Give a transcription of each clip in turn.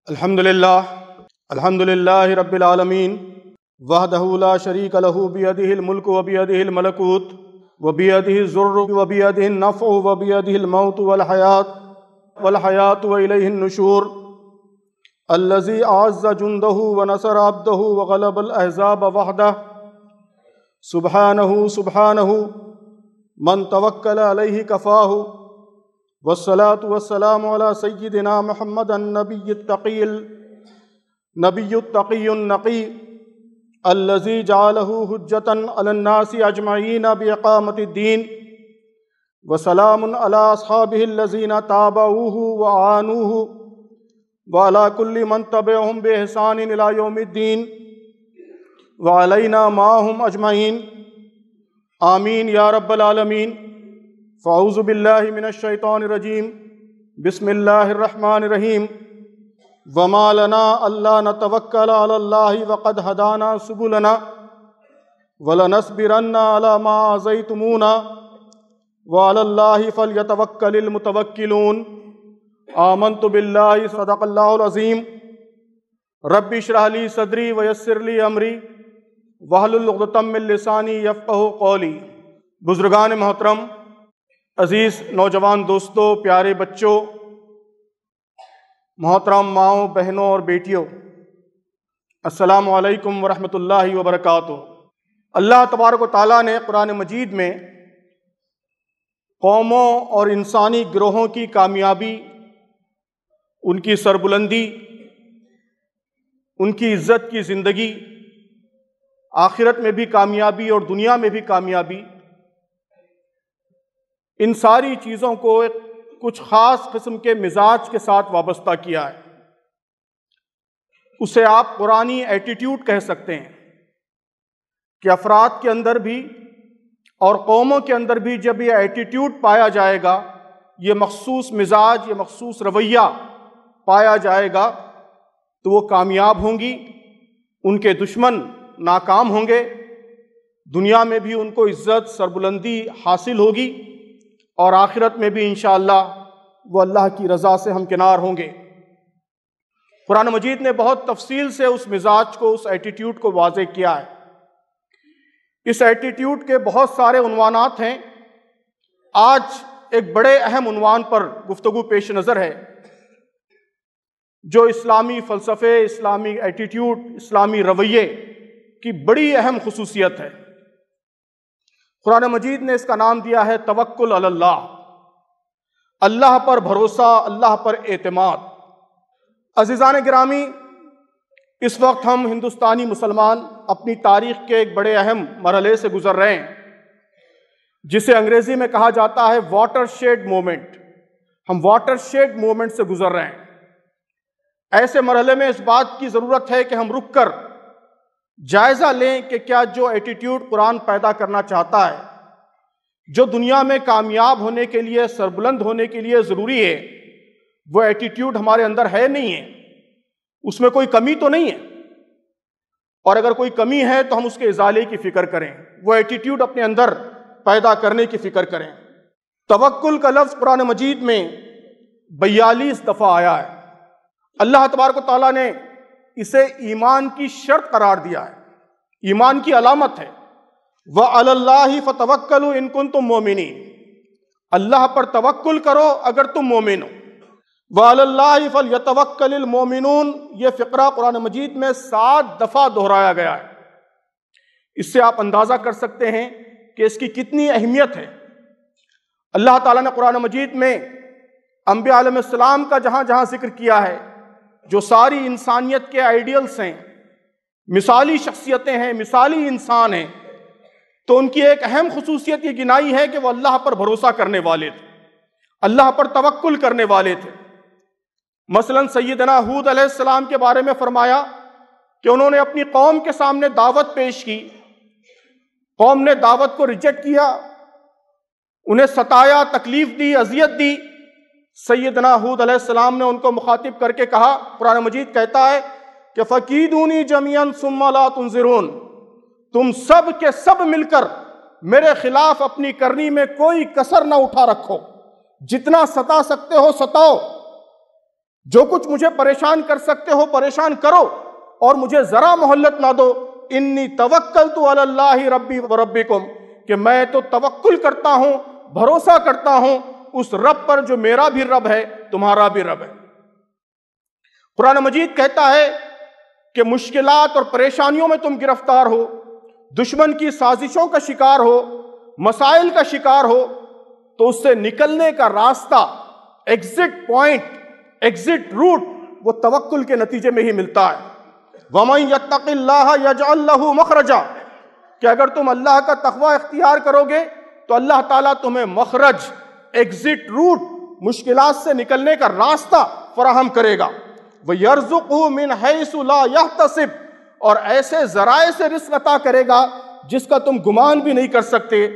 الحمدللہ رب العالمین وحدہ لا شریک لہ بیدہ الملک وبیدہ الملکوت وبیدہ الضر وبیدہ النفع وبیدہ الموت والحیاة وإلیہ النشور الذی اعز جندہ ونصر عبدہ وغلب الاحزاب وحدہ سبحانہ من توکل علیہ کفاہ والصلاة والسلام علی سیدنا محمد النبی التقی النقی الذی جعلہ حجۃ علی الناس اجمعین باقامۃ الدین وسلام علی اصحابہ الذین تابعوہ وعانوہ وعلی کل من تبعہم باحسان الی یوم الدین وعلینا معہم اجمعین آمین یا رب العالمین۔ فاعوذ باللہ من الشیطان الرجیم، بسم اللہ الرحمن الرحیم۔ وما لنا الا نتوکل علی اللہ وقد ہدانا سبلنا ولنصبرن علی ما آذیتمونا وعلی اللہ فلیتوکل المتوکلون۔ آمنت باللہ، صدق اللہ العظیم۔ رب اشرح لی صدری ویسر لی امری واحلل عقدۃ من لسانی یفقہوا قولی۔ بزرگان محترم، عزیز نوجوان دوستوں، پیارے بچوں، محترم ماؤں، بہنوں اور بیٹیوں، السلام علیکم ورحمۃ اللہ وبرکاتہ۔ اللہ تبارک و تعالیٰ نے قرآن مجید میں قوموں اور انسانی گروہوں کی کامیابی، ان کی سربلندی، ان کی عزت کی زندگی، آخرت میں بھی کامیابی اور دنیا میں بھی کامیابی، ان ساری چیزوں کو ایک کچھ خاص قسم کے مزاج کے ساتھ وابستہ کیا ہے۔ اسے آپ قرآنی ایٹیٹیوڈ کہہ سکتے ہیں کہ افراد کے اندر بھی اور قوموں کے اندر بھی جب یہ ایٹیٹیوڈ پایا جائے گا، یہ مخصوص مزاج، یہ مخصوص رویہ پایا جائے گا، تو وہ کامیاب ہوں گی، ان کے دشمن ناکام ہوں گے، دنیا میں بھی ان کو عزت سربلندی حاصل ہوگی اور آخرت میں بھی انشاءاللہ وہ اللہ کی رضا سے ہمکنار ہوں گے۔ قرآن مجید نے بہت تفصیل سے اس مزاج کو، اس ایٹیٹیوڈ کو واضح کیا ہے۔ اس ایٹیٹیوڈ کے بہت سارے عنوانات ہیں۔ آج ایک بڑے اہم عنوان پر گفتگو پیش نظر ہے، جو اسلامی فلسفے، اسلامی ایٹیٹیوڈ، اسلامی رویے کی بڑی اہم خصوصیت ہے۔ قرآن مجید نے اس کا نام دیا ہے توکل علی اللہ، اللہ پر بھروسہ، اللہ پر اعتماد۔ عزیزان گرامی، اس وقت ہم ہندوستانی مسلمان اپنی تاریخ کے ایک بڑے اہم مرحلے سے گزر رہے ہیں، جسے انگریزی میں کہا جاتا ہے واٹر شیڈ موومنٹ۔ ہم واٹر شیڈ موومنٹ سے گزر رہے ہیں۔ ایسے مرحلے میں اس بات کی ضرورت ہے کہ ہم رک کر جائزہ لیں کہ کیا جو ایٹیٹیوڈ قرآن پیدا کرنا چاہتا ہے، جو دنیا میں کامیاب ہونے کے لیے، سربلند ہونے کے لیے ضروری ہے، وہ ایٹیٹیوڈ ہمارے اندر ہے نہیں ہے، اس میں کوئی کمی تو نہیں ہے، اور اگر کوئی کمی ہے تو ہم اس کے ازالے کی فکر کریں، وہ ایٹیٹیوڈ اپنے اندر پیدا کرنے کی فکر کریں۔ توکل کا لفظ قرآن مجید میں 42 دفعہ آیا ہے۔ اللہ تبارک و تعالیٰ نے اسے ایمان کی شرط قرار دیا ہے، ایمان کی علامت ہے۔ وَعَلَى اللَّهِ فَتَوَكَّلُوا إِن كُنتُم مُؤْمِنِينَ، اللہ پر توکل کرو اگر تم مومن ہو۔ وَعَلَى اللَّهِ فَلْيَتَوَكَّلِ الْمُؤْمِنُونَ، یہ فقرہ قرآن مجید میں 7 دفعہ دہرایا گیا ہے۔ اس سے آپ اندازہ کر سکتے ہیں کہ اس کی کتنی اہمیت ہے۔ اللہ تعالیٰ نے قرآن مجید میں انبیاء علیہ السلام کا جہاں جہاں ذکر کیا ہے، جو ساری انسانیت کے آئیڈیلز ہیں، مثالی شخصیتیں ہیں، مثالی انسان ہیں، تو ان کی ایک اہم خصوصیت یہ گنائی ہے کہ وہ اللہ پر بھروسہ کرنے والے تھے، اللہ پر توکل کرنے والے تھے۔ مثلا سیدنا ہود علیہ السلام کے بارے میں فرمایا کہ انہوں نے اپنی قوم کے سامنے دعوت پیش کی، قوم نے دعوت کو ریجیکٹ کیا، انہیں ستایا، تکلیف دی، اذیت دی۔ سیدنا ہود علیہ السلام نے ان کو مخاطب کر کے کہا، قرآن مجید کہتا ہے کہ فَكِيدُونِي جَمِيعًا ثُمَّ لَا تُنظِرُونَ، تم سب کے سب مل کر میرے خلاف اپنی کرنی میں کوئی کسر نہ اٹھا رکھو، جتنا ستا سکتے ہو ستاؤ، جو کچھ مجھے پریشان کر سکتے ہو پریشان کرو، اور مجھے ذرا مہلت نہ دو۔ انی توکلت علی اللہ ربی و ربکم، کہ میں تو توکل کرتا ہوں، بھروسہ کرتا ہوں اس رب پر جو میرا بھی رب ہے، تمہارا بھی رب ہے۔ قرآن مجید کہتا ہے کہ مشکلات اور پریشانیوں میں تم گرفتار ہو، دشمن کی سازشوں کا شکار ہو، مسائل کا شکار ہو، تو اس سے نکلنے کا راستہ، ایگزٹ پوائنٹ، ایگزٹ روٹ، وہ توکل کے نتیجے میں ہی ملتا ہے۔ وَمَن يَتَّقِ اللَّهَ يَجْعَل لَّهُ مَخْرَجًا، کہ اگر تم اللہ کا تقوی اختیار کرو گے تو اللہ تعالیٰ تمہیں مخرج، ایگزٹ روٹ، مشکلات سے نکلنے کا راستہ فراہم کرے گا۔ وَيَرْزُقْهُ مِنْ حَيْثُ لَا يَحْتَسِبُ، اور ایسے ذرائع سے رزق عطا کرے گا جس کا تم گمان بھی نہیں کر سکتے۔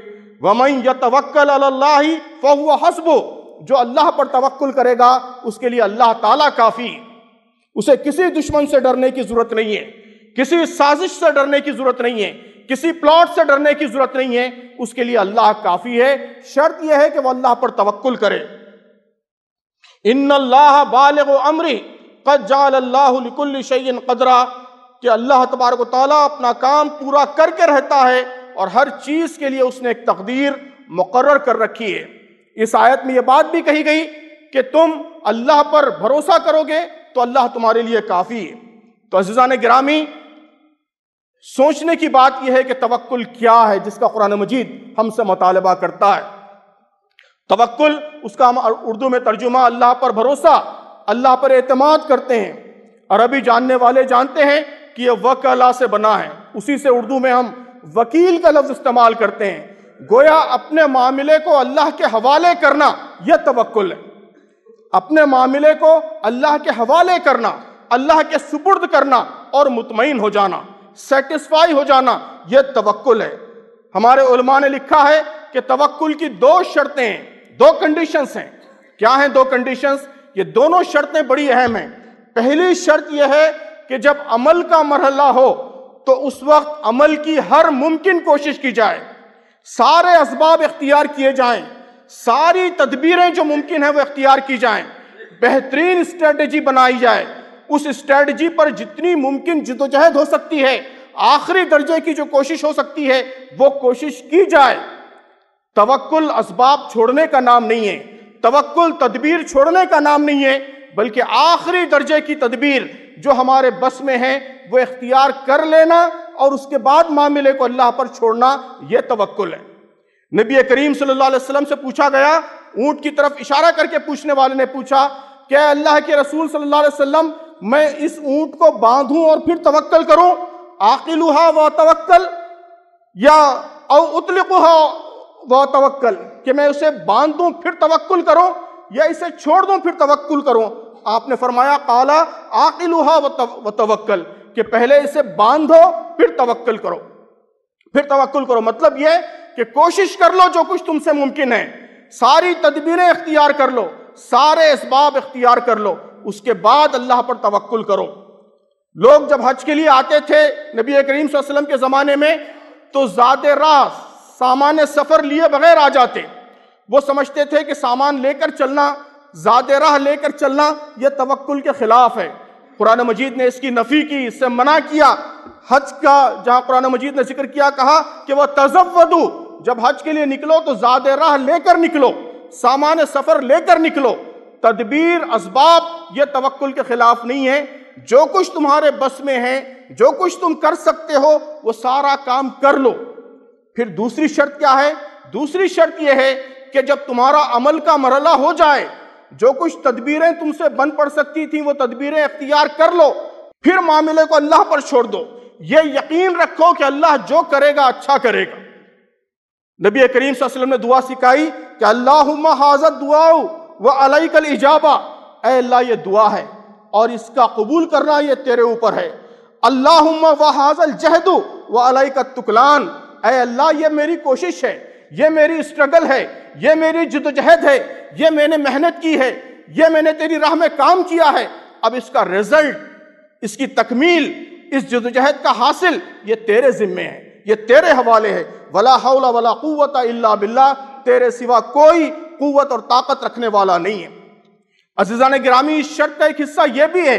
وَمَن يَتَوَكَّلْ عَلَى اللَّهِ فَهُوَ حَسْبُهُ، جو اللہ پر توکل کرے گا اس کے لیے اللہ تعالیٰ کافی، اسے کسی دشمن سے ڈرنے کی ضرورت نہیں ہے، کسی سازش سے ڈرنے کی ضرورت نہیں ہے، کسی پلاٹ سے ڈرنے کی ضرورت نہیں ہے، اس کے لیے اللہ کافی ہے۔ شرط یہ ہے کہ وہ اللہ پر توکل کرے۔ ان اللہ بالغ امرہ قد جعل اللہ لکل شیء قدرا، کہ اللہ تبارک و تعالیٰ اپنا کام پورا کر کے رہتا ہے، اور ہر چیز کے لیے اس نے ایک تقدیر مقرر کر رکھی ہے۔ اس آیت میں یہ بات بھی کہی گئی کہ تم اللہ پر بھروسہ کرو گے تو اللہ تمہارے لیے کافی ہے۔ تو عزیزان گرامی، سوچنے کی بات یہ ہے کہ توکل کیا ہے جس کا قرآن مجید ہم سے مطالبہ کرتا ہے۔ توکل، اس کا ہم اردو میں ترجمہ اللہ پر بھروسہ، اللہ پر اعتماد کرتے ہیں۔ عربی جاننے والے جانتے ہیں کہ یہ وکلا سے بنا ہے، اسی سے اردو میں ہم وکیل کا لفظ استعمال کرتے ہیں۔ گویا اپنے معاملے کو اللہ کے حوالے کرنا، یہ توکل ہے۔ اپنے معاملے کو اللہ کے حوالے کرنا، اللہ کے سپرد کرنا اور مطمئن ہو جانا، سیٹسفائی ہو جانا، یہ توکل ہے۔ ہمارے علماء نے لکھا ہے کہ توکل کی دو شرطیں ہیں، دو کنڈیشنز ہیں۔ کیا ہیں دو کنڈیشنز؟ یہ دونوں شرطیں بڑی اہم ہیں۔ پہلی شرط یہ ہے کہ جب عمل کا مرحلہ ہو تو اس وقت عمل کی ہر ممکن کوشش کی جائے، سارے اسباب اختیار کیے جائیں، ساری تدبیریں جو ممکن ہیں وہ اختیار کی جائیں، بہترین اسٹریٹجی بنائی جائے، اس اسٹریٹجی پر جتنی ممکن جدوجہد ہو سکتی ہے، آخری درجے کی جو کوشش ہو سکتی ہے وہ کوشش کی جائے۔ توکل اسباب چھوڑنے کا نام نہیں ہے، توکل تدبیر چھوڑنے کا نام نہیں ہے، بلکہ آخری درجے کی تدبیر جو ہمارے بس میں ہے وہ اختیار کر لینا اور اس کے بعد معاملے کو اللہ پر چھوڑنا، یہ توکل ہے۔ نبی کریم صلی اللہ علیہ وسلم سے پوچھا گیا، اونٹ کی طرف اشارہ کر کے پوچھنے والے نے پوچھا کہ اے اللہ کے رسول صلی اللہ علیہ وسلم، میں اس اونٹ کو باندھوں اور پھر توکل کروں، آقلھا و توکل، یا او اطلقھا و توکل، کہ میں اسے باندھوں پھر توکل کروں یا اسے چھوڑ دوں پھر توکل کروں؟ آپ نے فرمایا قال عاقلھا و توکل، کہ پہلے اسے باندھو پھر توکل کرو، پھر توکل کرو۔ مطلب یہ کہ کوشش کر لو جو کچھ تم سے ممکن ہے، ساری تدبیریں اختیار کر لو، سارے اسباب اختیار کر لو، اس کے بعد اللہ پر توکل کرو۔ لوگ جب حج کے لیے آتے تھے نبی کریم صلی اللہ علیہ وسلم کے زمانے میں تو زاد راہ، سامان سفر لیے بغیر آ جاتے۔ وہ سمجھتے تھے کہ سامان لے کر چلنا، زاد راہ لے کر چلنا، یہ توکل کے خلاف ہے۔ قرآن مجید نے اس کی نفی کی، اس سے منع کیا۔ حج کا جہاں قرآن مجید نے ذکر کیا، کہا کہ وہ تزودوا، جب حج کے لیے نکلو تو زاد راہ لے کر نکلو، سامان سفر لے کر نکلو۔ تدبیر، اسباب، یہ توکل کے خلاف نہیں ہے۔ جو کچھ تمہارے بس میں ہے، جو کچھ تم کر سکتے ہو، وہ سارا کام کر لو۔ پھر دوسری شرط کیا ہے؟ دوسری شرط یہ ہے کہ جب تمہارا عمل کا مرحلہ ہو جائے، جو کچھ تدبیریں تم سے بن پڑ سکتی تھیں وہ تدبیریں اختیار کر لو، پھر معاملے کو اللہ پر چھوڑ دو۔ یہ یقین رکھو کہ اللہ جو کرے گا اچھا کرے گا۔ نبی کریم صلی اللہ علیہ وسلم نے دعا سکھائی کہ اللہم ھذا الدعاء وعلیک الاجابہ، اے اللہ یہ دعا ہے اور اس کا قبول کرنا یہ تیرے اوپر ہے۔ اللہم وھذا الجہد وعلیک التکلان، اے اللہ یہ میری کوشش ہے، یہ میری اسٹرگل ہے، یہ میری جدوجہد ہے، یہ میں نے محنت کی ہے، یہ میں نے تیری راہ میں کام کیا ہے، اب اس کا رزلٹ، اس کی تکمیل، اس جدوجہد کا حاصل یہ تیرے ذمے ہے، یہ تیرے حوالے ہے۔ ولا حول ولا قوت الا باللہ، تیرے سوا کوئی قوت اور طاقت رکھنے والا نہیں ہے۔ عزیزان گرامی، اس شرط کا ایک حصہ یہ بھی ہے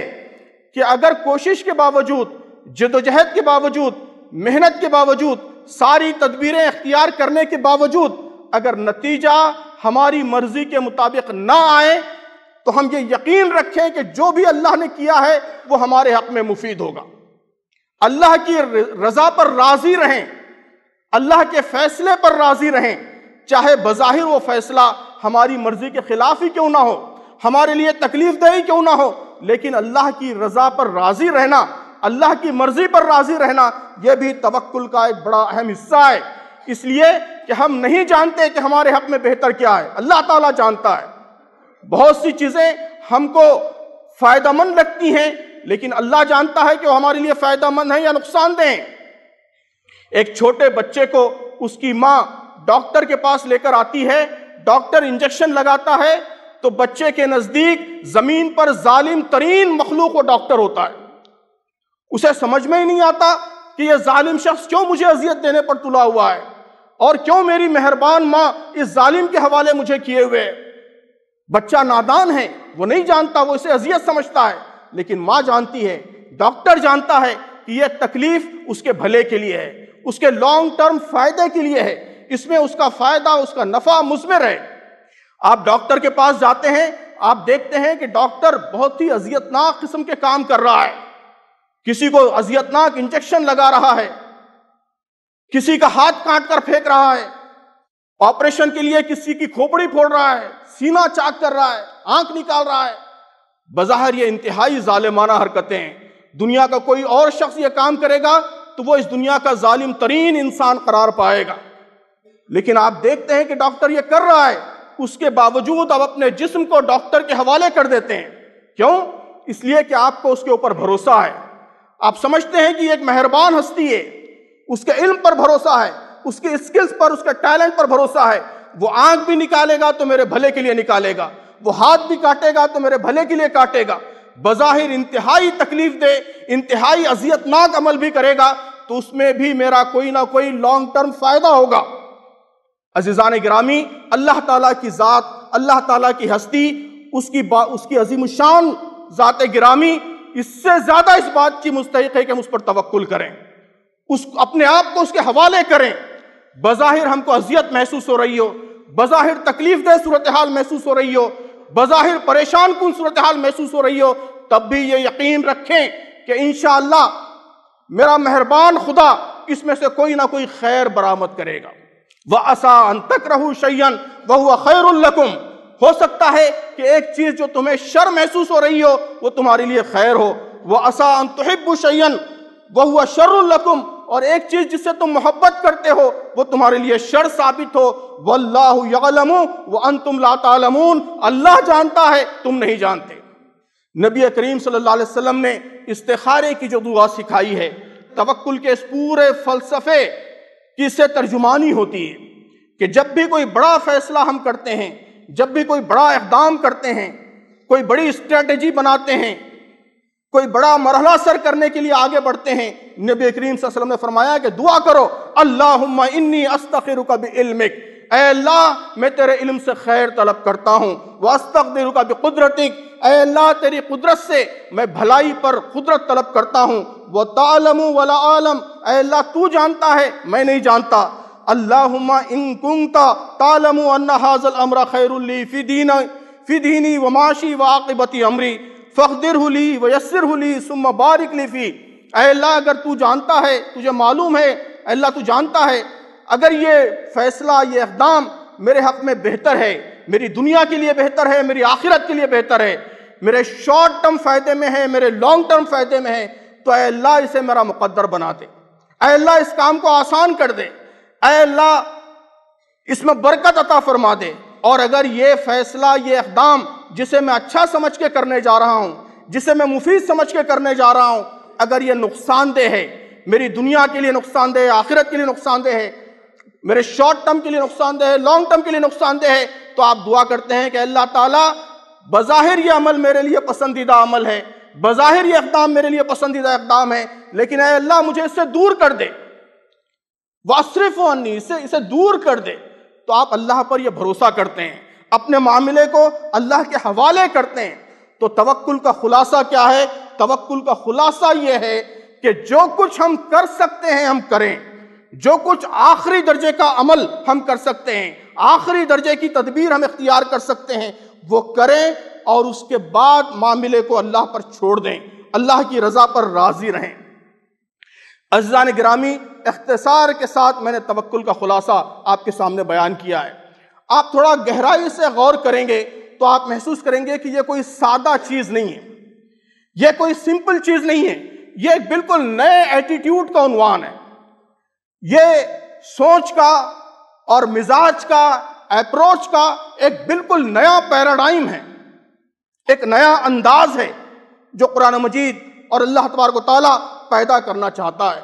کہ اگر کوشش کے باوجود، جدوجہد کے باوجود، محنت کے باوجود، ساری تدبیریں اختیار کرنے کے باوجود اگر نتیجہ ہماری مرضی کے مطابق نہ آئے تو ہم یہ یقین رکھیں کہ جو بھی اللہ نے کیا ہے وہ ہمارے حق میں مفید ہوگا۔ اللہ کی رضا پر راضی رہیں، اللہ کے فیصلے پر راضی رہیں، چاہے بظاہر وہ فیصلہ ہماری مرضی کے خلاف ہی کیوں نہ ہو، ہمارے لیے تکلیف دہ کیوں نہ ہو، لیکن اللہ کی رضا پر راضی رہنا، اللہ کی مرضی پر راضی رہنا، یہ بھی توکل کا ایک بڑا اہم حصہ ہے۔ اس لیے کہ ہم نہیں جانتے کہ ہمارے حق میں بہتر کیا ہے، اللہ تعالیٰ جانتا ہے۔ بہت سی چیزیں ہم کو فائدہ مند لگتی ہیں، لیکن اللہ جانتا ہے کہ وہ ہمارے لیے فائدہ مند ہیں یا نقصان دہ ہیں۔ ایک چھوٹے بچے کو اس کی ماں ڈاکٹر کے پاس لے کر آتی ہے، ڈاکٹر انجیکشن لگاتا ہے تو بچے کے نزدیک زمین پر ظالم ترین مخلوق وہ ڈاکٹر ہوتا ہے۔ اسے سمجھ میں ہی نہیں آتا کہ یہ ظالم شخص کیوں مجھے اذیت دینے پر تلا ہوا ہے اور کیوں میری مہربان ماں اس ظالم کے حوالے مجھے کیے ہوئے ہے۔ بچہ نادان ہے، وہ نہیں جانتا، وہ اسے اذیت سمجھتا ہے، لیکن ماں جانتی ہے، ڈاکٹر جانتا ہے کہ یہ تکلیف اس کے بھلے کے لیے ہے، اس کے لانگ ٹرم فائدے کے لیے ہے، اس میں اس کا فائدہ، اس کا نفع مثمر ہے۔ آپ ڈاکٹر کے پاس جاتے ہیں، آپ دیکھتے ہیں کہ ڈاکٹر بہت ہی اذیتناک قسم کے کام کر رہا ہے، کسی کو اذیتناک انجیکشن لگا رہا ہے، کسی کا ہاتھ کاٹ کر پھینک رہا ہے، آپریشن کے لیے کسی کی کھوپڑی پھوڑ رہا ہے، سینہ چاک کر رہا ہے، آنکھ نکال رہا ہے۔ بظاہر یہ انتہائی ظالمانہ حرکتیں ہیں۔ دنیا کا کوئی اور شخص یہ کام کرے گا تو وہ اس دنیا کا ظالم ترین انسان قرار پائے گا، لیکن آپ دیکھتے ہیں کہ ڈاکٹر یہ کر رہا ہے، اس کے باوجود آپ اپنے جسم کو ڈاکٹر کے حوالے کر دیتے ہیں۔ کیوں؟ اس لیے کہ آپ کو اس کے اوپر بھروسہ ہے، آپ سمجھتے ہیں کہ یہ ایک مہربان ہستی ہے، اس کے علم پر بھروسہ ہے، اس کے اسکلز پر، اس کے ٹیلنٹ پر بھروسہ ہے۔ وہ آنکھ بھی نکالے گا تو میرے بھلے کے لیے نکالے گا، وہ ہاتھ بھی کاٹے گا تو میرے بھلے کے لیے کاٹے گا۔ بظاہر انتہائی تکلیف دے، انتہائی اذیتناک عمل بھی کرے گا تو اس میں بھی میرا کوئی نہ کوئی لانگ ٹرم فائدہ ہوگا۔ عزیزان گرامی، اللہ تعالیٰ کی ذات، اللہ تعالیٰ کی ہستی، اس کی عظیم الشان ذات گرامی اس سے زیادہ اس بات کی مستحق ہے کہ ہم اس پر توکل کریں، اپنے آپ کو اس کے حوالے کریں۔ بظاہر ہم کو اذیت محسوس ہو رہی ہو، بظاہر تکلیف دہ صورتحال محسوس ہو رہی ہو، بظاہر پریشان کن صورتحال محسوس ہو رہی ہو، تب بھی یہ یقین رکھیں کہ انشاءاللہ میرا مہربان خدا اس میں سے کوئی نہ کوئی خیر برآمد کرے گا۔ وَعَسَىٰ أَن تَكْرَهُوا شَيْئًا وَهُوَ خَيْرٌ لَكُمْ، ہو سکتا ہے کہ ایک چیز جو تمہیں شر محسوس ہو رہی ہو وہ تمہارے لیے خیر ہو۔ وَعَسَىٰ أَن تُحِبُّوا شَيْئًا وَهُوَ شَرٌ لَكُمْ، اور ایک چیز جس سے تم محبت کرتے ہو وہ تمہارے لیے شر ثابت ہو۔ وَاللَّهُ يَعْلَمُ وَأَنْتُمْ لَا تَعْلَمُونَ، اللہ جانتا ہے، تم نہیں جانتے۔ نبی کریم صلی اللہ علیہ وسلم نے استخارے کی جو دعا سکھائی ہے، توکل کے اس پورے فلسفے کی اس سے ترجمانی ہوتی ہے کہ جب بھی کوئی بڑا فیصلہ ہم کرتے ہیں، جب بھی کوئی بڑا اقدام کرتے ہیں، کوئی بڑی اسٹریٹجی بناتے ہیں، کوئی بڑا مرحلہ سر کرنے کے لیے آگے بڑھتے ہیں، نبی کریم صلی اللہ علیہ وسلم نے فرمایا کہ دعا کرو، اللہم انی استخیرک بعلمک، اے اللہ میں تیرے علم سے خیر طلب کرتا ہوں، واستقدرک بقدرتک، اے اللہ تیری قدرت سے میں بھلائی پر قدرت طلب کرتا ہوں، وَتَعْلَمُ وَلَا أَعْلَمُ، اے اللہ تو جانتا ہے میں نہیں جانتا، اللہم ان کنت تعلم ان ھذا الامر خیر لی فی دینی ومعاشی وعاقبت امری فاقدرہ لی ویسرہ لی ثم بارک لی فی، اے اللہ اگر تو جانتا ہے، تجھے معلوم ہے، اے اللہ تو جانتا ہے اگر یہ فیصلہ، یہ اقدام میرے حق میں بہتر ہے، میری دنیا کے لیے بہتر ہے، میری آخرت کے لیے بہتر ہے، میرے شارٹ ٹرم فائدے میں ہے، میرے لانگ ٹرم فائدے میں ہے، تو اے اللہ اسے میرا مقدر بنا دے، اے اللہ اس کام کو آسان کر دے، اے اللہ اس میں برکت عطا فرما دے۔ اور اگر یہ فیصلہ، یہ اقدام جسے میں اچھا سمجھ کے کرنے جا رہا ہوں، جسے میں مفید سمجھ کے کرنے جا رہا ہوں، اگر یہ نقصان دہ ہے، میری دنیا کے لیے نقصان دہ ہے، آخرت کے لیے نقصان دہ ہے، میرے شارٹ ٹرم کے لیے نقصان دہ ہے، لانگ ٹرم کے لیے نقصان دہ ہے، تو آپ دعا کرتے ہیں کہ اللہ تعالیٰ بظاہر یہ عمل میرے لیے پسندیدہ عمل ہے، بظاہر یہ اقدام میرے لیے پسندیدہ اقدام ہے، لیکن اے اللہ مجھے اس سے دور کر دے، وَاصْرِفْهُ عَنِّی، اسے دور کر دے۔ تو آپ اللہ پر یہ بھروسہ کرتے ہیں، اپنے معاملے کو اللہ کے حوالے کرتے ہیں، تو توکل کا خلاصہ کیا ہے؟ توکل کا خلاصہ یہ ہے کہ جو کچھ ہم کر سکتے ہیں ہم کریں، جو کچھ آخری درجے کا عمل ہم کر سکتے ہیں، آخری درجے کی تدبیر ہم اختیار کر سکتے ہیں، وہ کریں، اور اس کے بعد معاملے کو اللہ پر چھوڑ دیں، اللہ کی رضا پر راضی رہیں۔ عزیزان گرامی، اختصار کے ساتھ میں نے توکل کا خلاصہ آپ کے سامنے بیان کیا ہے۔ آپ تھوڑا گہرائی سے غور کریں گے تو آپ محسوس کریں گے کہ یہ کوئی سادہ چیز نہیں ہے، یہ کوئی سمپل چیز نہیں ہے، یہ ایک بالکل نئے ایٹیٹیوڈ کا عنوان ہے، یہ سوچ کا اور مزاج کا، اپروچ کا ایک بالکل نیا پیراڈائم ہے، ایک نیا انداز ہے جو قرآن مجید اور اللہ تبارک و تعالیٰ پیدا کرنا چاہتا ہے۔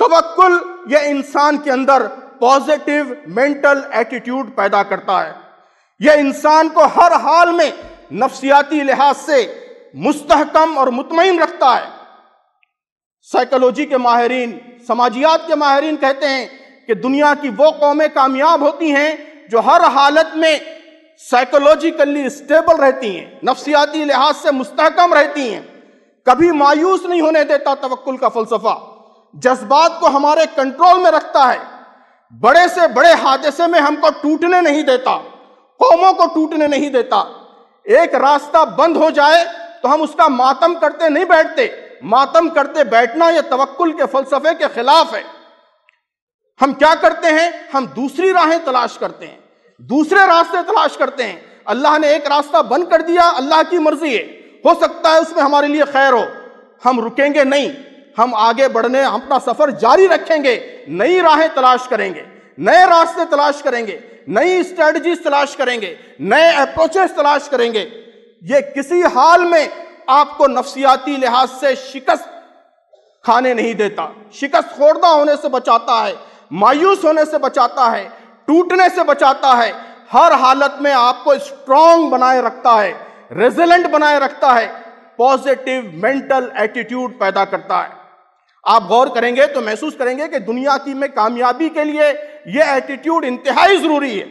توکل یہ انسان کے اندر پازیٹیو مینٹل ایٹیٹیوڈ پیدا کرتا ہے، یہ انسان کو ہر حال میں نفسیاتی لحاظ سے مستحکم اور مطمئن رکھتا ہے۔ سائیکالوجی کے ماہرین، سماجیات کے ماہرین کہتے ہیں کہ دنیا کی وہ قومیں کامیاب ہوتی ہیں جو ہر حالت میں سائیکولوجیکلی اسٹیبل رہتی ہیں، نفسیاتی لحاظ سے مستحکم رہتی ہیں۔ کبھی مایوس نہیں ہونے دیتا توکل کا فلسفہ، جذبات کو ہمارے کنٹرول میں رکھتا ہے، بڑے سے بڑے حادثے میں ہم کو ٹوٹنے نہیں دیتا، قوموں کو ٹوٹنے نہیں دیتا۔ ایک راستہ بند ہو جائے تو ہم اس کا ماتم کرتے نہیں بیٹھتے، ماتم کرتے بیٹھنا یہ توکل کے فلسفے کے خلاف ہے۔ ہم کیا کرتے ہیں؟ ہم دوسری راہیں تلاش کرتے ہیں، دوسرے راستے تلاش کرتے ہیں۔ اللہ نے ایک راستہ بند کر دیا، اللہ کی مرضی ہے، ہو سکتا ہے اس میں ہمارے لیے خیر ہو، ہم رکیں گے نہیں، ہم آگے بڑھنے، اپنا سفر جاری رکھیں گے، نئی راہیں تلاش کریں گے، نئے راستے تلاش کریں گے، نئی اسٹریٹجیز تلاش کریں گے، نئے اپروچز تلاش کریں گے۔ یہ کسی حال میں آپ کو نفسیاتی لحاظ سے شکست کھانے نہیں دیتا، شکست خوردہ ہونے سے بچاتا ہے، مایوس ہونے سے بچاتا ہے، ٹوٹنے سے بچاتا ہے، ہر حالت میں آپ کو اسٹرانگ بنائے رکھتا ہے، ریزیلنٹ بنائے رکھتا ہے، پازیٹیو مینٹل ایٹیٹیوڈ پیدا کرتا ہے۔ آپ غور کریں گے تو محسوس کریں گے کہ دنیا کی میں کامیابی کے لیے یہ ایٹیٹیوڈ انتہائی ضروری ہے۔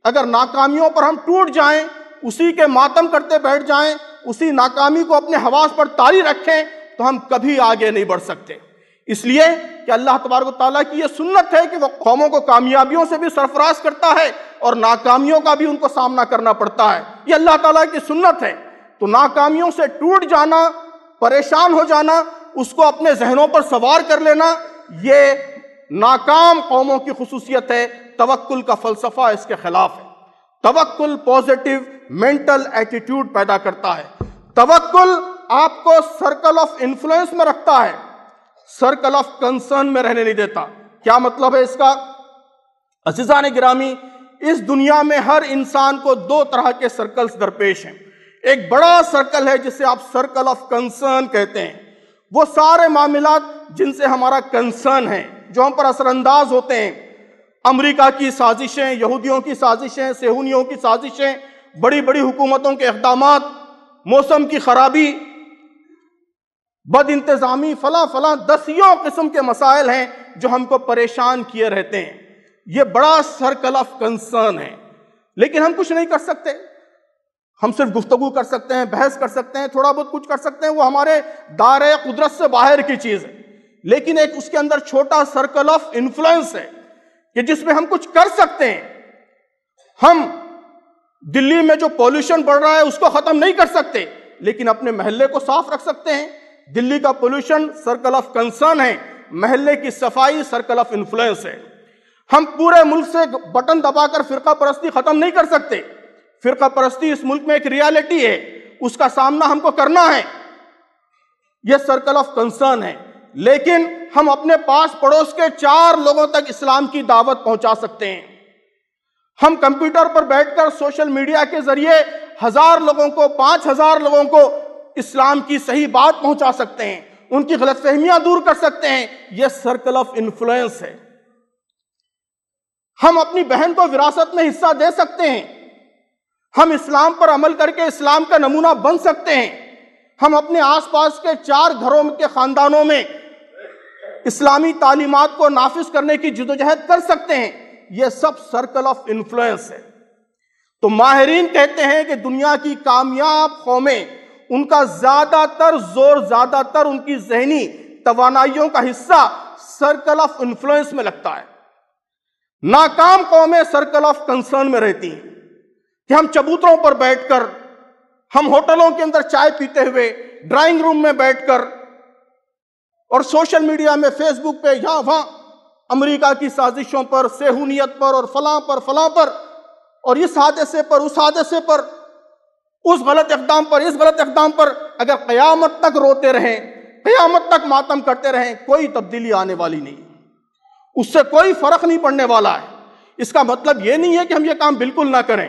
اگر ناکامیوں پر ہم ٹوٹ جائیں، اسی کے ماتم کرتے بیٹھ جائیں، اسی ناکامی کو اپنے حواس پر طاری رکھیں تو ہم کبھی آگے نہیں بڑھ سکتے۔ اس لیے کہ اللہ تبارک و تعالیٰ کی یہ سنت ہے کہ وہ قوموں کو کامیابیوں سے بھی سرفراز کرتا ہے اور ناکامیوں کا بھی ان کو سامنا کرنا پڑتا ہے، یہ اللہ تعالیٰ کی سنت ہے۔ تو ناکامیوں سے ٹوٹ جانا، پریشان ہو جانا، اس کو اپنے ذہنوں پر سوار کر لینا، یہ ناکام قوموں کی خصوصیت ہے۔ توکل کا فلسفہ اس کے خلاف ہے۔ توکل پازیٹیو مینٹل ایٹیٹیوڈ پیدا کرتا ہے۔ توکل آپ کو سرکل آف انفلوئنس میں رکھتا ہے، سرکل آف کنسرن میں رہنے نہیں دیتا۔ کیا مطلب ہے اس کا؟ عزیزان گرامی، اس دنیا میں ہر انسان کو دو طرح کے سرکلز درپیش ہیں۔ ایک بڑا سرکل ہے جسے آپ سرکل آف کنسرن کہتے ہیں، وہ سارے معاملات جن سے ہمارا کنسرن ہے، جو ہم پر اثر انداز ہوتے ہیں، امریکہ کی سازشیں، یہودیوں کی سازشیں، صہیونیوں کی سازشیں، بڑی بڑی حکومتوں کے اقدامات، موسم کی خرابی، بد انتظامی، فلاں دسیوں قسم کے مسائل ہیں جو ہم کو پریشان کیے رہتے ہیں۔ یہ بڑا سرکل آف کنسرن ہے، لیکن ہم کچھ نہیں کر سکتے۔ ہم صرف گفتگو کر سکتے ہیں، بحث کر سکتے ہیں، تھوڑا بہت کچھ کر سکتے ہیں، وہ ہمارے دائرے قدرت سے باہر کی چیز ہے۔ لیکن ایک اس کے اندر چھوٹا سرکل آف انفلوئنس ہے کہ جس میں ہم کچھ کر سکتے ہیں۔ ہم دلی میں جو پولوشن بڑھ رہا ہے اس کو ختم نہیں کر سکتے، لیکن اپنے محلے کو صاف رکھ سکتے ہیں۔ دلی کا پولوشن سرکل آف کنسرن ہے، محلے کی صفائی سرکل آف انفلوئنس ہے۔ ہم پورے ملک سے بٹن دبا کر فرقہ پرستی ختم نہیں کر سکتے، فرقہ پرستی اس ملک میں ایک ریالٹی ہے، اس کا سامنا ہم کو کرنا ہے، یہ سرکل آف کنسرن ہے۔ لیکن ہم اپنے پاس پڑوس کے 4 لوگوں تک اسلام کی دعوت پہنچا سکتے ہیں۔ ہم کمپیوٹر پر بیٹھ کر سوشل میڈیا کے ذریعے 1000 لوگوں کو، 5000 لوگوں کو اسلام کی صحیح بات پہنچا سکتے ہیں، ان کی غلط فہمیاں دور کر سکتے ہیں، یہ سرکل آف انفلوئنس ہے۔ ہم اپنی بہن کو وراثت میں حصہ دے سکتے ہیں، ہم اسلام پر عمل کر کے اسلام کا نمونہ بن سکتے ہیں، ہم اپنے آس پاس کے 4 گھروں کے خاندانوں میں اسلامی تعلیمات کو نافذ کرنے کی جدوجہد کر سکتے ہیں، یہ سب سرکل آف انفلوئنس ہے۔ تو ماہرین کہتے ہیں کہ دنیا کی کامیاب قومیں ان کا زیادہ تر زور، زیادہ تر ان کی ذہنی توانائیوں کا حصہ سرکل آف انفلوئنس میں لگتا ہے. ناکام قومیں سرکل آف کنسرن میں رہتی ہیں کہ ہم چبوتروں پر بیٹھ کر، ہم ہوٹلوں کے اندر چائے پیتے ہوئے، ڈرائنگ روم میں بیٹھ کر اور سوشل میڈیا میں، فیس بک پہ، یہاں وہاں امریکہ کی سازشوں پر، صہیونیت پر اور فلاں پر اور اس حادثے پر، اس حادثے پر، اس غلط اقدام پر، اس غلط اقدام پر اگر قیامت تک روتے رہیں، قیامت تک ماتم کرتے رہیں، کوئی تبدیلی آنے والی نہیں، اس سے کوئی فرق نہیں پڑنے والا ہے. اس کا مطلب یہ نہیں ہے کہ ہم یہ کام بالکل نہ کریں.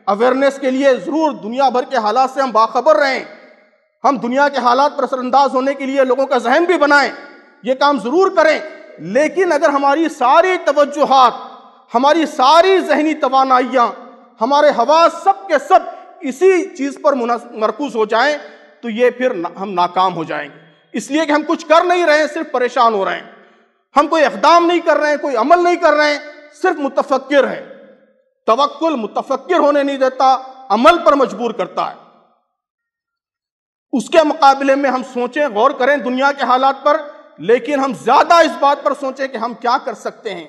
اویئرنیس کے لیے ضرور دنیا بھر کے حالات سے ہم باخبر رہیں، ہم دنیا کے حالات پر اثر انداز ہونے کے لیے لوگوں کا ذہن بھی بنائیں، یہ کام ضرور کریں. لیکن اگر ہماری ساری توجہات، ہماری ساری ذہنی توانائیاں، ہمارے حواس سب کے سب اسی چیز پر مرکوز ہو جائیں تو یہ پھر ہم ناکام ہو جائیں گے. اس لیے کہ ہم کچھ کر نہیں رہے ہیں، صرف پریشان ہو رہے ہیں. ہم کوئی اقدام نہیں کر رہے ہیں، کوئی عمل نہیں کر رہے ہیں، صرف متفکر ہیں. توکل متفکر ہونے نہیں دیتا، عمل پر مجبور کرتا ہے. اس کے مقابلے میں ہم سوچیں، غور کریں دنیا کے حالات پر، لیکن ہم زیادہ اس بات پر سوچیں کہ ہم کیا کر سکتے ہیں.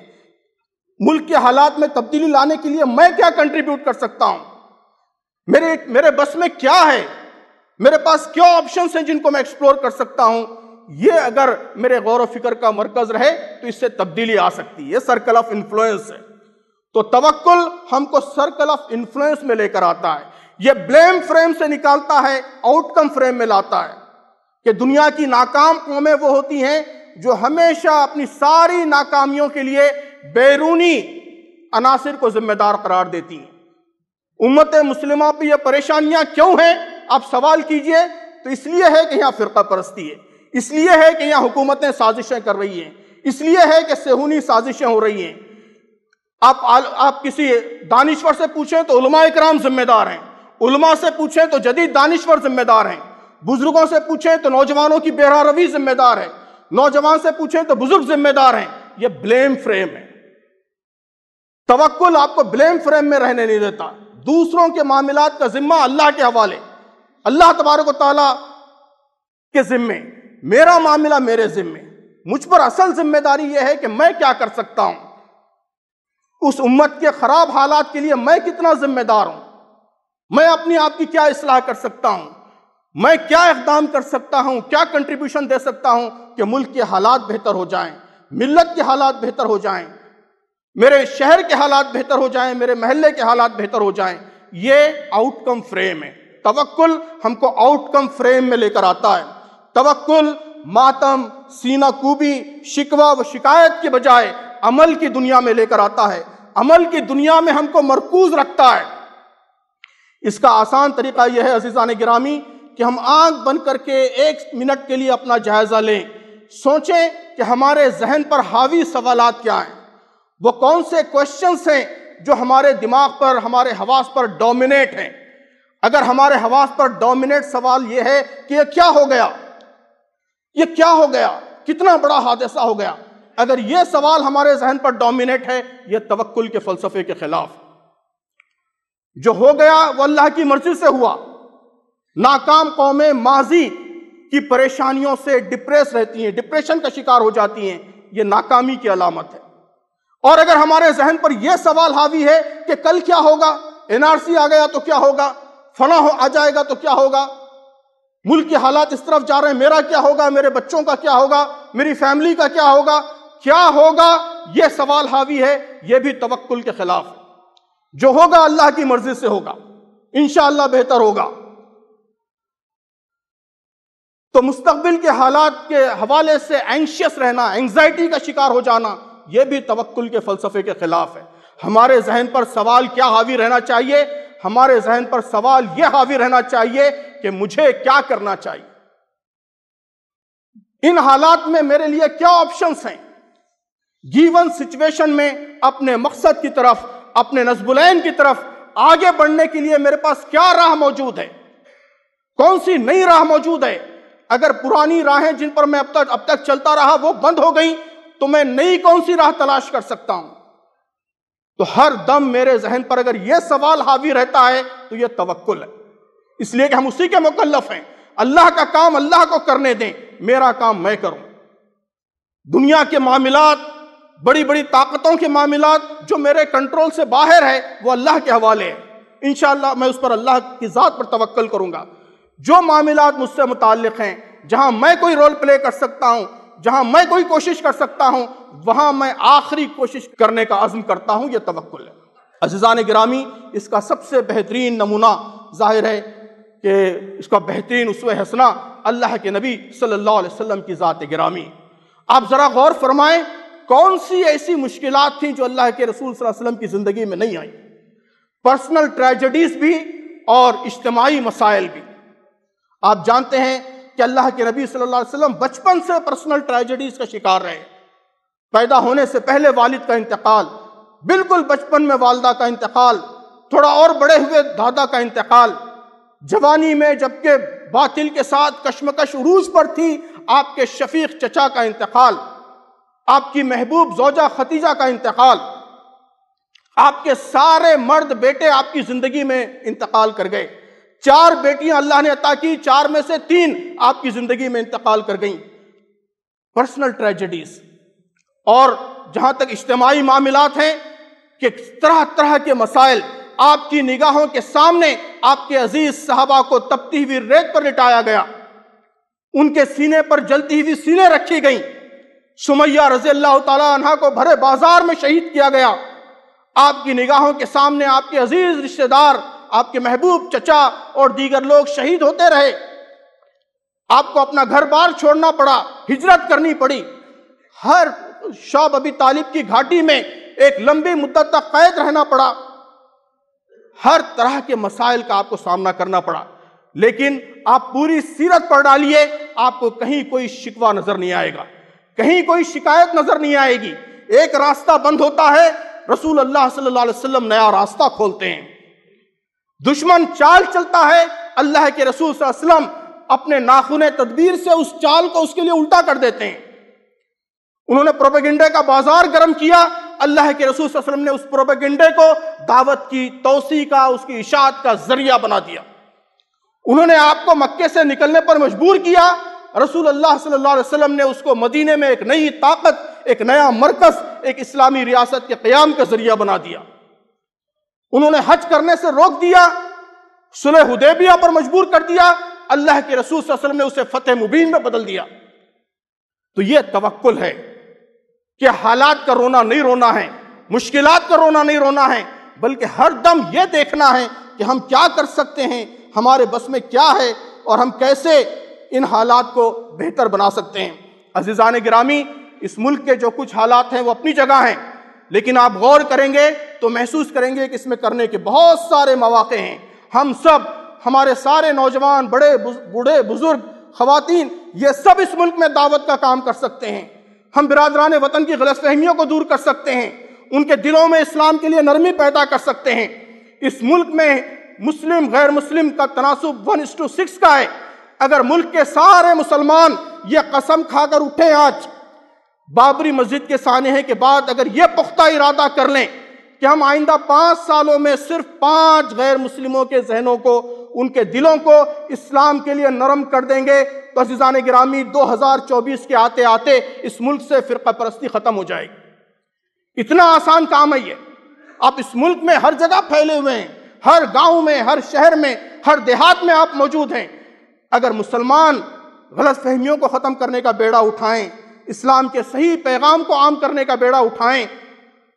ملک کے حالات میں تبدیلی لانے کے لیے میں کیا کنٹریبیوٹ کر سکتا ہوں، میرے بس میں کیا ہے، میرے پاس کیا آپشنز ہیں جن کو میں ایکسپلور کر سکتا ہوں. یہ اگر میرے غور و فکر کا مرکز رہے تو اس سے تبدیلی آ سکتی ہے. یہ سرکل آف انفلوئنس ہے. تو توکل ہم کو سرکل آف انفلوئنس میں لے کر آتا ہے. یہ بلیم فریم سے نکالتا ہے، آؤٹ کم فریم میں لاتا ہے کہ دنیا کی ناکام قومیں وہ ہوتی ہیں جو ہمیشہ اپنی ساری ناکامیوں کے لیے بیرونی عناصر کو ذمہ دار قرار دیتی ہیں. امت مسلمہ پہ یہ پریشانیاں کیوں ہیں آپ سوال کیجئے تو اس لیے ہے کہ یہاں فرقہ پرستی ہے، اس لیے ہے کہ یہاں حکومتیں سازشیں کر رہی ہیں، اس لیے ہے کہ صہیونی سازشیں ہو رہی ہیں. آپ کسی دانشور سے پوچھیں تو علماء اکرام ذمہ دار ہیں، علماء سے پوچھیں تو جدید دانشور ذمہ دار ہیں، بزرگوں سے پوچھیں تو نوجوانوں کی بے روی ذمہ دار ہے، نوجوان سے پوچھیں تو بزرگ ذمہ دار ہیں. یہ بلیم فریم ہے. توکل آپ کو بلیم فریم میں رہنے نہیں دیتا. دوسروں کے معاملات کا ذمہ اللہ کے حوالے، اللہ تبارک و تعالیٰ کے ذمے، میرا معاملہ میرے ذمے. مجھ پر اصل ذمہ داری یہ ہے کہ میں کیا کر سکتا ہوں، اس امت کے خراب حالات کے لیے میں کتنا ذمہ دار ہوں، میں اپنی آپ کی کیا اصلاح کر سکتا ہوں، میں کیا اقدام کر سکتا ہوں، کیا کنٹریبیوشن دے سکتا ہوں کہ ملک کے حالات بہتر ہو جائیں، ملت کے حالات بہتر ہو جائیں، میرے شہر کے حالات بہتر ہو جائیں، میرے محلے کے حالات بہتر ہو جائیں. یہ آؤٹ کم فریم ہے. توکل ہم کو آؤٹ کم فریم میں لے کر آتا ہے. توکل ماتم، سینہ کوبی، شکوہ و شکایت کے بجائے عمل کی دنیا میں لے کر آتا ہے. عمل کی دنیا میں ہم کو مرکوز رکھتا ہے. اس کا آسان طریقہ یہ ہے عزیزان گرامی کہ ہم آنکھ بند کر کے 1 منٹ کے لیے اپنا جائزہ لیں، سوچیں کہ ہمارے ذہن پر حاوی سوالات کیا ہیں، وہ کون سے کوشچنز ہیں جو ہمارے دماغ پر، ہمارے حواس پر ڈومینیٹ ہیں. اگر ہمارے حواس پر ڈومینیٹ سوال یہ ہے کہ یہ کیا ہو گیا، یہ کیا ہو گیا، کتنا بڑا حادثہ ہو گیا، اگر یہ سوال ہمارے ذہن پر ڈومینیٹ ہے، یہ توکل کے فلسفے کے خلاف. جو ہو گیا وہ اللہ کی مرضی سے ہوا. ناکام قومیں ماضی کی پریشانیوں سے ڈپریس رہتی ہیں، ڈپریشن کا شکار ہو جاتی ہیں. یہ ناکامی کی علامت ہے. اور اگر ہمارے ذہن پر یہ سوال حاوی ہے کہ کل کیا ہوگا، NRC آ گیا تو کیا ہوگا، فلاں آ جائے گا تو کیا ہوگا، ملک کے حالات اس طرف جا رہے ہیں، میرا کیا ہوگا، میرے بچوں کا کیا ہوگا، میری فیملی کا کیا ہوگا، کیا ہوگا، یہ سوال حاوی ہے، یہ بھی توکل کے خلاف ہے. جو ہوگا اللہ کی مرضی سے ہوگا، انشاءاللہ بہتر ہوگا. تو مستقبل کے حالات کے حوالے سے اینکشیس رہنا، اینگزائٹی کا شکار ہو جانا، یہ بھی توکل کے فلسفے کے خلاف ہے. ہمارے ذہن پر سوال کیا حاوی رہنا چاہیے؟ ہمارے ذہن پر سوال یہ حاوی رہنا چاہیے کہ مجھے کیا کرنا چاہیے، ان حالات میں میرے لیے کیا آپشنز ہیں، گیون سچویشن میں اپنے مقصد کی طرف، اپنے نصب العین کی طرف آگے بڑھنے کے لیے میرے پاس کیا راہ موجود ہے، کون سی نئی راہ موجود ہے. اگر پرانی راہیں جن پر میں اب تک چلتا رہا وہ بند ہو گئی تو میں نئی کون سی راہ تلاش کر سکتا ہوں. تو ہر دم میرے ذہن پر اگر یہ سوال حاوی رہتا ہے تو یہ توکل ہے، اس لیے کہ ہم اسی کے مکلف ہیں۔ اللہ کا کام اللہ کو کرنے دیں، میرا کام میں کروں۔ دنیا کے معاملات، بڑی بڑی طاقتوں کے معاملات جو میرے کنٹرول سے باہر ہے، وہ اللہ کے حوالے ہے۔ انشاءاللہ میں اس پر اللہ کی ذات پر توکل کروں گا۔ جو معاملات مجھ سے متعلق ہیں، جہاں میں کوئی رول پلے کر سکتا ہوں، جہاں میں کوئی کوشش کر سکتا ہوں، وہاں میں آخری کوشش کرنے کا عزم کرتا ہوں، یہ توکل ہے۔ عزیزان گرامی، اس کا سب سے بہترین نمونہ ظاہر ہے کہ اس کا بہترین اسوہ حسنہ اللہ کے نبی صلی اللہ علیہ وسلم کی ذات گرامی۔ آپ ذرا غور فرمائیں، کون سی ایسی مشکلات تھیں جو اللہ کے رسول صلی اللہ علیہ وسلم کی زندگی میں نہیں آئیں؟ پرسنل ٹریجڈیز بھی اور اجتماعی مسائل بھی۔ آپ جانتے ہیں کہ اللہ کے نبی صلی اللہ علیہ وسلم بچپن سے پرسنل ٹریجڈیز کا شکار رہے۔ پیدا ہونے سے پہلے والد کا انتقال، بالکل بچپن میں والدہ کا انتقال، تھوڑا اور بڑے ہوئے دادا کا انتقال، جوانی میں جبکہ باطل کے ساتھ کشمکش عروج پر تھی، آپ کے شفیق چچا کا انتقال، آپ کی محبوب زوجہ ختیجہ کا انتقال، آپ کے سارے مرد بیٹے آپ کی زندگی میں انتقال کر گئے۔ 4 بیٹیاں اللہ نے عطا کی، 4 میں سے 3 آپ کی زندگی میں انتقال کر گئیں۔ Personal tragedies. اور جہاں تک اجتماعی معاملات ہیں کہ طرح طرح کے مسائل آپ کی نگاہوں کے سامنے، آپ کے عزیز صحابہ کو تپتی ہوئی ریت پر لٹایا گیا، ان کے سینے پر جلتی ہوئی سینے رکھی گئیں۔ سمیہ رضی اللہ تعالیٰ عنہ کو بھرے بازار میں شہید کیا گیا۔ آپ کی نگاہوں کے سامنے آپ کے عزیز رشتہ دار، آپ کے محبوب چچا اور دیگر لوگ شہید ہوتے رہے۔ آپ کو اپنا گھر بار چھوڑنا پڑا، ہجرت کرنی پڑی۔ ہر شعب ابی طالب کی گھاٹی میں ایک لمبی مدت تک قید رہنا پڑا۔ ہر طرح کے مسائل کا آپ کو سامنا کرنا پڑا، لیکن آپ پوری سیرت پڑھ ڈالیے، آپ کو کہیں کوئی شکوہ نظر نہیں آئے گا، کہیں کوئی شکایت نظر نہیں آئے گی۔ ایک راستہ بند ہوتا ہے، رسول اللہ صلی اللہ علیہ وسلم نیا راستہ کھولتے ہیں۔ دشمن چال چلتا ہے، اللہ کے رسول صلی اللہ علیہ وسلم اپنے ناخن تدبیر سے اس چال کو اس کے لیے الٹا کر دیتے ہیں۔ انہوں نے پروپیگنڈے کا بازار گرم کیا، اللہ کے رسول صلی اللہ علیہ وسلم نے اس پروپیگنڈے کو دعوت کی توسیع کا، اس کی اشاعت کا ذریعہ بنا دیا۔ انہوں نے آپ کو مکے سے نکلنے پر مجبور کیا، رسول اللہ صلی اللہ علیہ وسلم نے اس کو مدینے میں ایک نئی طاقت، ایک نیا مرکز، ایک اسلامی ریاست کے قیام کا ذریعہ بنا دیا۔ انہوں نے حج کرنے سے روک دیا، صلح حدیبیہ پر مجبور کر دیا، اللہ کے رسول صلی اللہ علیہ وسلم نے اسے فتح مبین میں بدل دیا۔ تو یہ توکل ہے کہ حالات کا رونا نہیں رونا ہے، مشکلات کا رونا نہیں رونا ہے، بلکہ ہر دم یہ دیکھنا ہے کہ ہم کیا کر سکتے ہیں، ہمارے بس میں کیا ہے، اور ہم کیسے ان حالات کو بہتر بنا سکتے ہیں۔ عزیزان گرامی، اس ملک کے جو کچھ حالات ہیں وہ اپنی جگہ ہیں، لیکن آپ غور کریں گے تو محسوس کریں گے کہ اس میں کرنے کے بہت سارے مواقع ہیں۔ ہم سب، ہمارے سارے نوجوان، بوڑھے بزرگ، خواتین، یہ سب اس ملک میں دعوت کا کام کر سکتے ہیں۔ ہم برادران وطن کی غلط فہمیوں کو دور کر سکتے ہیں، ان کے دلوں میں اسلام کے لیے نرمی پیدا کر سکتے ہیں۔ اس ملک میں مسلم غیر مسلم کا تناسب 1:6 کا ہے۔ اگر ملک کے سارے مسلمان یہ قسم کھا کر اٹھیں آج بابری مسجد کے سانحے کے بعد، اگر یہ پختہ ارادہ کر لیں کہ ہم آئندہ 5 سالوں میں صرف 5 غیر مسلموں کے ذہنوں کو، ان کے دلوں کو اسلام کے لیے نرم کر دیں گے، تو عزیزان گرامی 2024 کے آتے آتے اس ملک سے فرقہ پرستی ختم ہو جائے گی۔ اتنا آسان کام ہے یہ۔ آپ اس ملک میں ہر جگہ پھیلے ہوئے ہیں، ہر گاؤں میں، ہر شہر میں، ہر دیہات میں آپ موجود ہیں۔ اگر مسلمان غلط فہمیوں کو ختم کرنے کا بیڑا اٹھائیں، اسلام کے صحیح پیغام کو عام کرنے کا بیڑا اٹھائیں،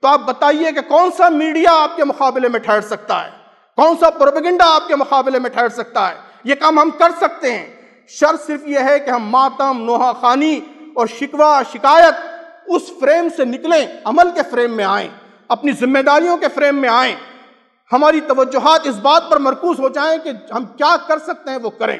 تو آپ بتائیے کہ کون سا میڈیا آپ کے مقابلے میں ٹھہر سکتا ہے، کون سا پروپیگنڈا آپ کے مقابلے میں ٹھہر سکتا ہے؟ یہ کام ہم کر سکتے ہیں۔ شرط صرف یہ ہے کہ ہم ماتم، نوحہ خوانی اور شکوہ شکایت اس فریم سے نکلیں، عمل کے فریم میں آئیں، اپنی ذمہ داریوں کے فریم میں آئیں، ہماری توجہات اس بات پر مرکوز ہو جائیں کہ ہم کیا کر سکتے ہیں وہ کریں۔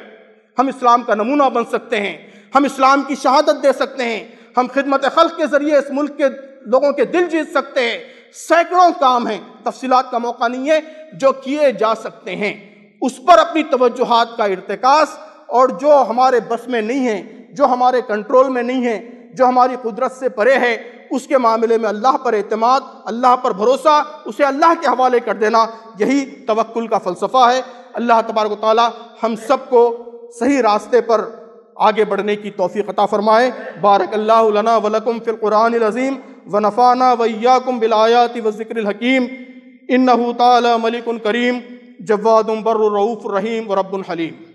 ہم اسلام کا نمونہ بن سکتے ہیں، ہم اسلام کی شہادت دے سکتے ہیں، ہم خدمت خلق کے ذریعے اس ملک کے لوگوں کے دل جیت سکتے ہیں۔ سینکڑوں کام ہیں، تفصیلات کا موقع نہیں ہے، جو کیے جا سکتے ہیں۔ اس پر اپنی توجہات کا ارتکاز، اور جو ہمارے بس میں نہیں ہے، جو ہمارے کنٹرول میں نہیں ہے، جو ہماری قدرت سے پرے ہے، اس کے معاملے میں اللہ پر اعتماد، اللہ پر بھروسہ، اسے اللہ کے حوالے کر دینا، یہی توکل کا فلسفہ ہے۔ اللہ تبارک و تعالی ہم سب کو صحیح راستے پر آگے بڑھنے کی توفیق عطا فرمائے۔ بارک اللہ لنا ولکم فی القرآن العظیم ونفعنا وإیاکم بالآیات والذکر الحکیم، انہ تعالی ملک کریم جواد بر رؤوف رحیم ورب حلیم۔